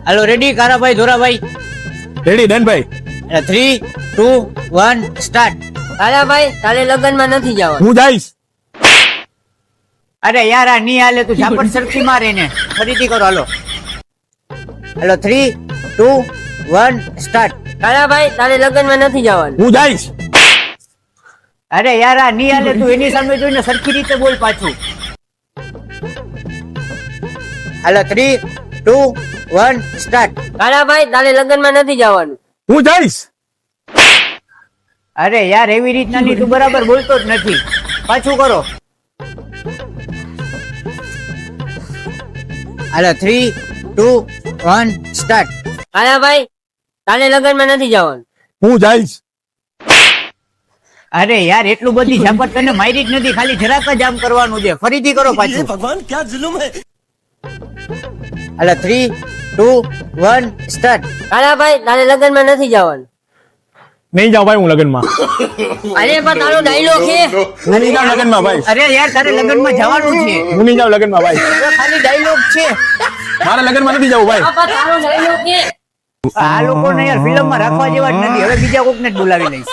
હાલો ready Karabhai ધોરાભાઈ? Ready done ભાઈ. 3 2 1 start. Kalabhai તારે લગનમાં નથી જવાનું. હું જઈશ. અરે યાર આ નહીં હાલે, તું ઝાપટ સરખી મારે ને. ફરીથી કરો હાલો. હાલો 3 2 1 સ્ટાર્ટ. કાલાભાઈ તારે લગનમાં નથી જવાનું. હું જઈશ. અરે યાર આ નહીં હાલે, તું એની સામે જોઈને સરખી રીતે બોલ પાછું. હાલો 3 2 1 સ્ટાર્ટ. કાલાભાઈ તારે લગનમાં નથી જવાનું. હું જઈશ. અરે યાર એવી રીતના નહીં, તું બરાબર બોલતો જ નથી. પાછું કરો. હાલો 3 2 1 સ્ટાર્ટ. કાલાભાઈ તારે લગનમાં નથી જવાનું. હું જઈશ. અરે યાર એટલું બધી ઝાપટ તને મારી જ નથી, ખાલી જરાક જ આમ કરવાનું છે. ફરીથી કરો પાછું. ભગવાન ક્યાં જુલુમ હે. હાલો 3 2 1 સ્ટાર્ટ. કાલાભાઈ તારે લગનમાં નથી જવાનું. નહીં જાવ ભાઈ હું લગનમાં. અરે પણ તારો ડાયલોગ છે. હું નહીં જાઉં લગનમાં ભાઈ. અરે યાર તારે લગ્નમાં જવાનું છે. હું નહીં જાઉં લગનમાં ભાઈ. અરે ખાલી ડાયલોગ છે. મારે લગનમાં નથી જવું ભાઈ. પણ તારો ડાયલોગ છે. આ લોકોને યાર ફિલ્મમાં રાખવા જેવા જ નથી. હવે બીજા કોકને જ બોલાવી લઈશ.